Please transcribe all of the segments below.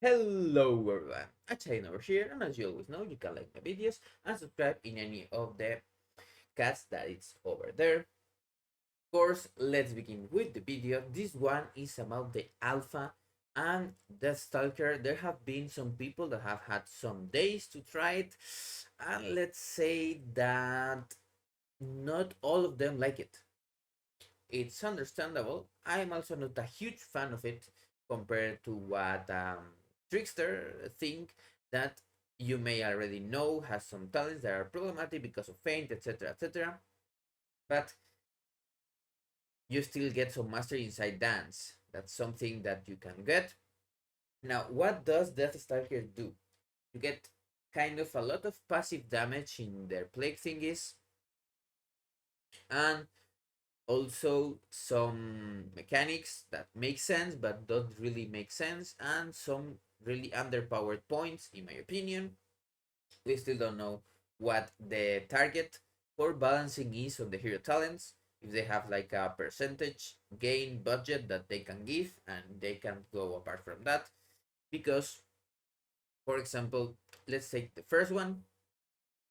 Hello everyone, Hachadino here, and as you always know, you can like my videos and subscribe in any of the casts that it's over there. Of course, let's begin with the video. This one is about the alpha and DEATHSTALKER. There have been some people that have had some days to try it, and let's say that not all of them like it. It's understandable. I'm also not a huge fan of it compared to what Trickster think that you may already know has some talents that are problematic because of feint, etc., etc. But you still get some mastery inside dance. That's something that you can get. Now, what does DEATHSTALKER do? You get kind of a lot of passive damage in their plague thingies, and also some mechanics that make sense but don't really make sense, and some really underpowered points in my opinion. We still don't know what the target for balancing is on the hero talents, if they have like a percentage gain budget that they can give and they can go apart from that. Because for example, let's take the first one.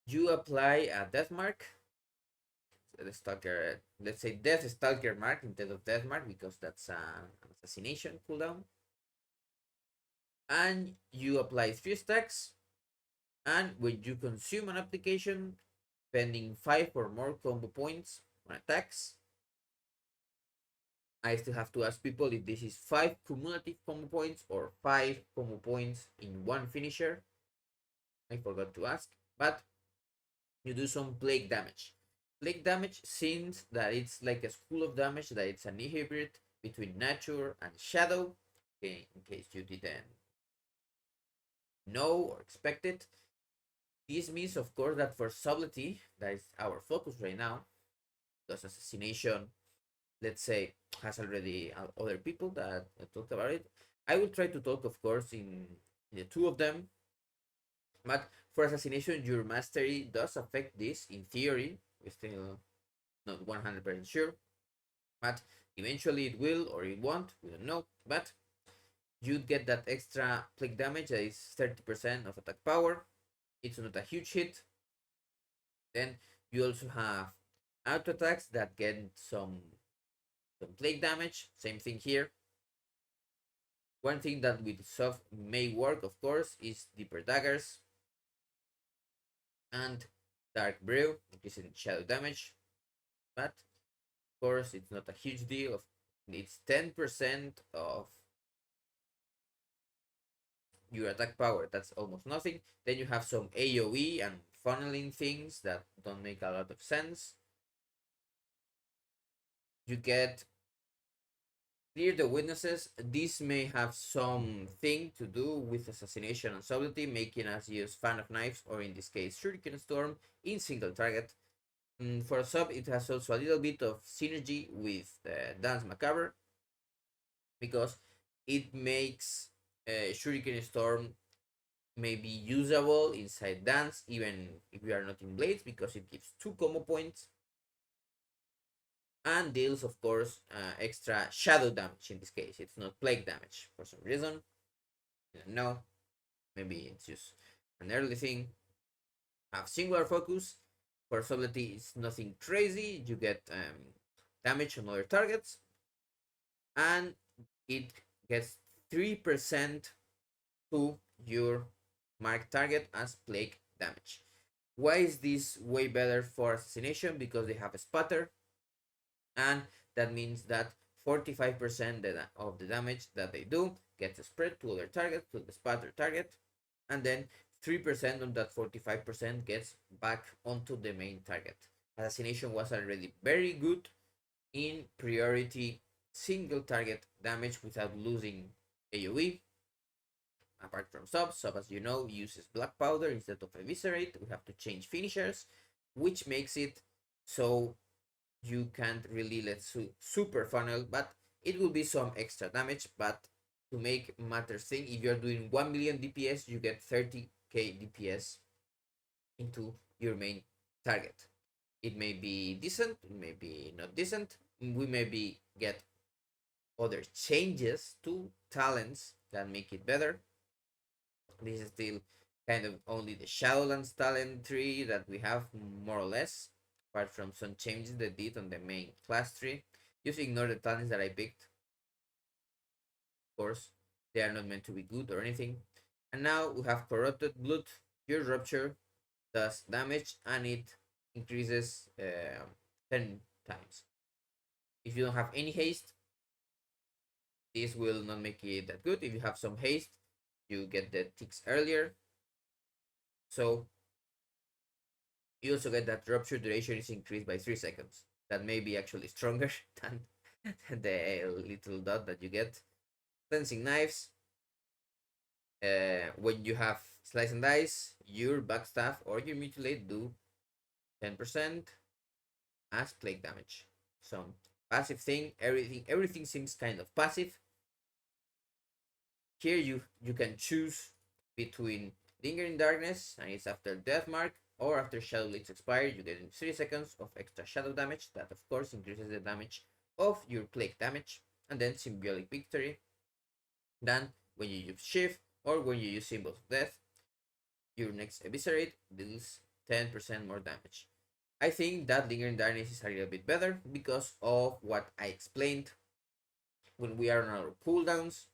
You apply a death mark, the stalker, let's say death stalker mark instead of death mark because that's an assassination cooldown, and you apply 3 stacks, and when you consume an application spending 5 or more combo points on attacks, I still have to ask people if this is 5 cumulative combo points or 5 combo points in one finisher. I forgot to ask, but you do some plague damage. Plague damage, since that it's like a school of damage, that it's an hybrid between nature and shadow, okay, in case you didn't know or expect it. This means, of course, that for subtlety, that is our focus right now, because assassination, let's say, has already other people that talked about it. I will try to talk, of course, in the two of them, but for assassination, your mastery does affect this in theory. We're still not 100% sure, but eventually it will or it won't. We don't know, but you'd get that extra plague damage that is 30% of attack power. It's not a huge hit. Then you also have auto attacks that get some plague damage. Same thing here. One thing that with soft may work, of course, is deeper daggers and dark brew, increasing shadow damage. But of course, it's not a huge deal. It's 10% of your attack power. That's almost nothing. Then you have some AoE and funneling things that don't make a lot of sense. You get clear the witnesses. This may have something to do with assassination and subtlety, making us use fan of knives, or in this case, shuriken storm, in single target. For a sub, it has also a little bit of synergy with Dance Macabre, because it makes shuriken storm maybe usable inside dance even if we are not in blades, because it gives 2 combo points and deals, of course, extra shadow damage. In this case, it's not plague damage for some reason. I don't know, maybe it's just an early thing. Have singular focus. For subtlety, it's nothing crazy. You get damage on other targets, and it gets 3% to your mark target as plague damage. Why is this way better for assassination? Because they have a spatter, and that means that 45% of the damage that they do gets spread to other targets, to the spatter target, and then 3% of that 45% gets back onto the main target. Assassination was already very good in priority single target damage without losing AoE. Apart from sub, as you know, uses black powder instead of eviscerate. We have to change finishers, which makes it so you can't really let super funnel, but it will be some extra damage. But to make matters thing, if you're doing 1 million DPS, you get 30k DPS into your main target. It may be decent, it may be not decent. We maybe get other changes to talents that make it better. This is still kind of only the Shadowlands talent tree that we have, more or less, apart from some changes they did on the main class tree. Just ignore the talents that I picked. Of course, they are not meant to be good or anything. And now we have Corrupted Blood. Your Rupture does damage and it increases 10 times. If you don't have any haste, this will not make it that good. If you have some haste, you get the ticks earlier. So you also get that rupture duration is increased by 3 seconds. That may be actually stronger than the little dot that you get. Cleansing Knives. When you have Slice and Dice, your Backstaff or your Mutilate do 10% as plague damage. Some passive thing. Everything seems kind of passive. Here you can choose between Lingering Darkness, and it's after Death Mark, or after Shadow Blades expire, you get 3 seconds of extra shadow damage. That of course increases the damage of your plague damage. And then Symbolic Victory. Then when you use Shift or when you use Symbols of Death, your next Eviscerate deals 10% more damage. I think that Lingering Darkness is a little bit better because of what I explained. When we are on our cooldowns,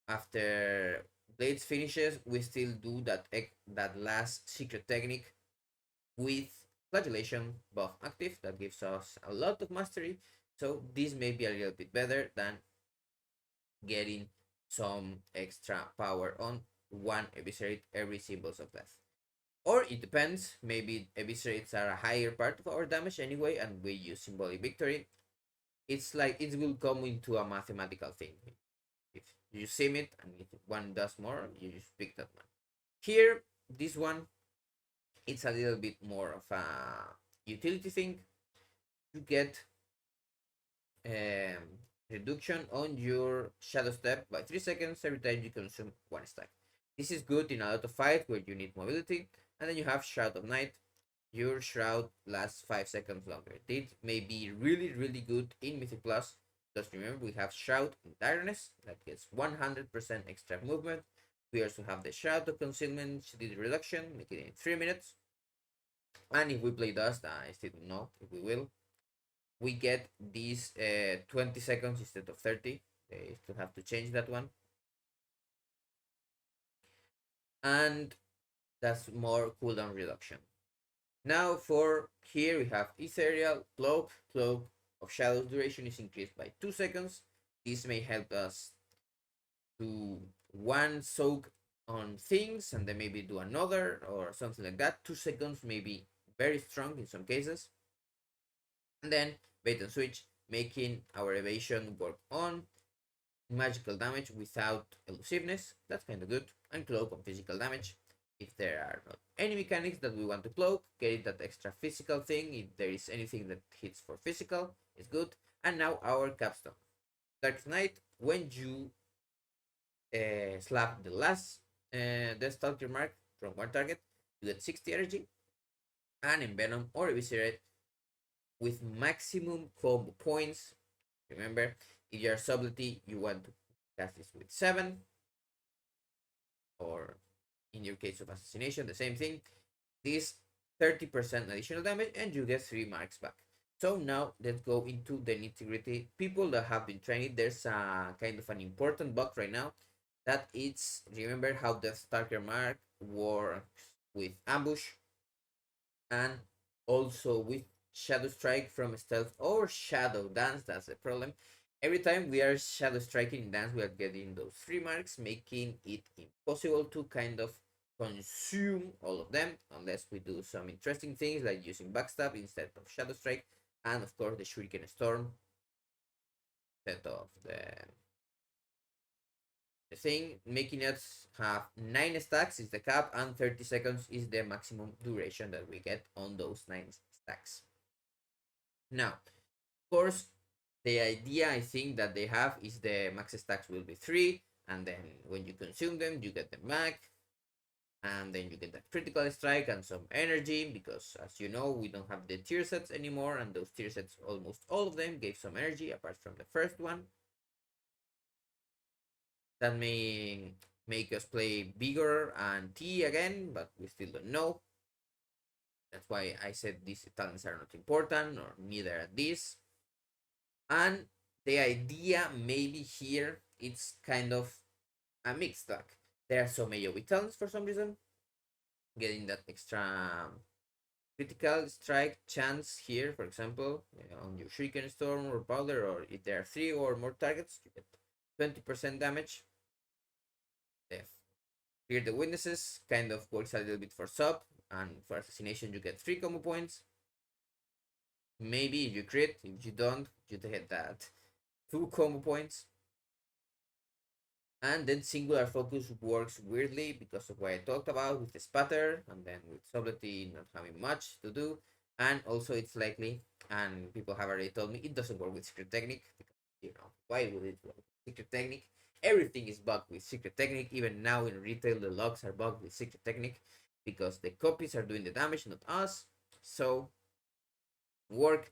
after Blades finishes, we still do that last secret technique with Flagellation buff active. That gives us a lot of mastery. So this may be a little bit better than getting some extra power on one Eviscerate every Symbols of Death. Or it depends, maybe Eviscerates are a higher part of our damage anyway, and we use Symbolic Victory. It's like it will come into a mathematical thing. If you sim it and if one does more, you just pick that one. Here, this one, it's a little bit more of a utility thing. You get reduction on your shadow step by 3 seconds every time you consume one stack. This is good in a lot of fight where you need mobility. And then you have Shroud of Night. Your Shroud lasts 5 seconds longer. This may be really, really good in Mythic Plus. Just remember, we have Shroud in Darkness that gets 100% extra movement. We also have the Shroud of Concealment, Shadid Reduction, making it in 3 minutes. And if we play Dust, I still don't know if we will, we get these 20 seconds instead of 30. They still have to change that one. And that's more cooldown reduction. Now for here we have Ethereal Cloak. Cloak of Shadows duration is increased by 2 seconds. This may help us to one soak on things and then maybe do another or something like that. 2 seconds may be very strong in some cases. And then bait and switch, making our evasion work on magical damage without elusiveness. That's kind of good. And cloak on physical damage. If there are not any mechanics that we want to cloak, getting that extra physical thing. If there is anything that hits for physical, is good. And now our capstone. Dark Knight, when you slap the last Deathstalker mark from one target, you get 60 energy. And Envenom or Eviscerate with maximum combo points. Remember, if you are sublety, you want to cast this with 7. Or in your case of assassination, the same thing. This 30% additional damage and you get 3 marks back. So now let's go into the nitty-gritty. People that have been trying it, there's a kind of an important bug right now that it's, remember how Deathstalker mark works with ambush and also with shadow strike from stealth or shadow dance. That's the problem. Every time we are shadow striking in dance, we are getting those 3 marks, making it impossible to kind of consume all of them unless we do some interesting things like using backstab instead of shadow strike, and of course the shuriken storm instead of the thing, making us have 9 stacks is the cap and 30 seconds is the maximum duration that we get on those 9 stacks. Now, of course, the idea I think that they have is the max stacks will be 3, and then when you consume them, you get them back, and then you get that critical strike and some energy, because as you know, we don't have the tier sets anymore, and those tier sets, almost all of them, gave some energy apart from the first one. That may make us play Vigor and T again, but we still don't know. That's why I said these talents are not important, or neither are these. And the idea maybe here it's kind of a mixed bag. There are some AoE talents for some reason, getting that extra critical strike chance here, for example, on your Shuriken Storm or Powder, or if there are 3 or more targets, you get 20% damage. Death. Clear the witnesses, kind of works a little bit for sub, and for assassination you get 3 combo points. Maybe if you crit, if you don't, you get that 2 combo points. And then singular focus works weirdly because of what I talked about with the spatter, and then with Soblety not having much to do. And also it's likely, and people have already told me, it doesn't work with Secret Technique. Because, why would it work with Secret Technique? Everything is bugged with Secret Technique. Even now in retail, the logs are bugged with Secret Technique because the copies are doing the damage, not us. So, work.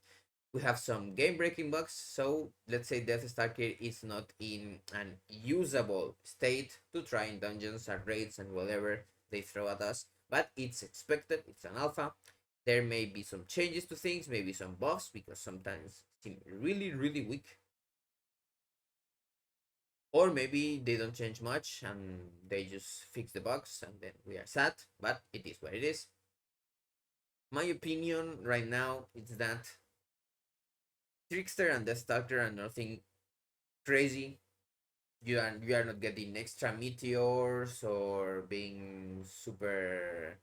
We have some game breaking bugs. So let's say DEATHSTALKER is not in an usable state to try in dungeons and raids and whatever they throw at us, but it's expected. It's an alpha. There may be some changes to things, maybe some buffs, because sometimes seem really really weak, or maybe they don't change much and they just fix the bugs and then we are sad, but it is what it is. My opinion right now is that Trickster and DEATHSTALKER are nothing crazy. You are not getting extra meteors or being super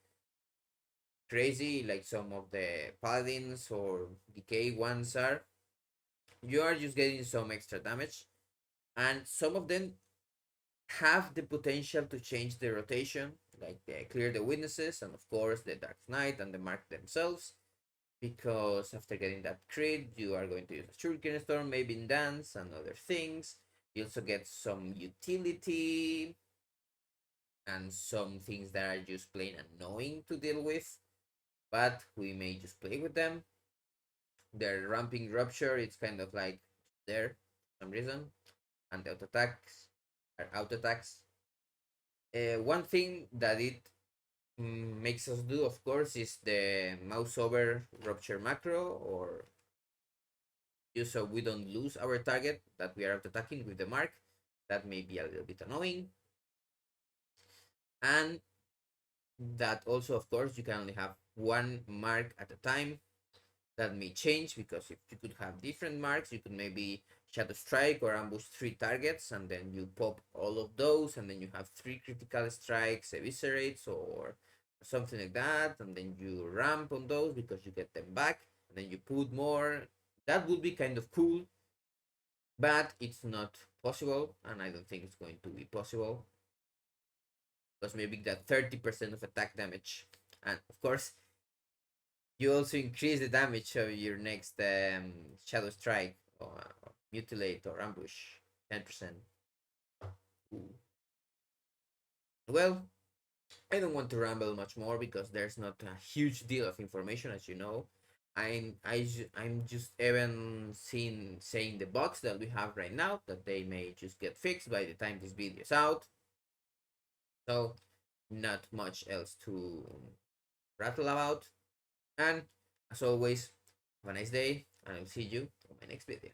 crazy like some of the paladins or decay ones are. You are just getting some extra damage, and some of them have the potential to change the rotation, like clear the witnesses, and of course the Dark Knight and the Mark themselves. Because after getting that crit, you are going to use a Shuriken Storm, maybe in dance and other things. You also get some utility and some things that are just plain annoying to deal with, but we may just play with them. Their ramping rupture, it's kind of like there for some reason, and the auto attacks are auto attacks. One thing that it makes us do, of course, is the mouse over rupture macro, or just so we don't lose our target that we are auto attacking with the mark. That may be a little bit annoying, and that also, of course, you can only have one mark at a time. That may change, because if you could have different marks, you could maybe shadow strike or ambush 3 targets, and then you pop all of those, and then you have 3 critical strikes, eviscerates, or something like that, and then you ramp on those because you get them back, and then you put more. That would be kind of cool, but it's not possible, and I don't think it's going to be possible, because maybe that 30% of attack damage, and of course you also increase the damage of your next shadow strike, or mutilate, or ambush 10%. Ooh. Well, I don't want to ramble much more because there's not a huge deal of information, as you know. I'm just even saying the bugs that we have right now, that they may just get fixed by the time this video is out. So not much else to rattle about. And as always, have a nice day, and I'll see you on my next video.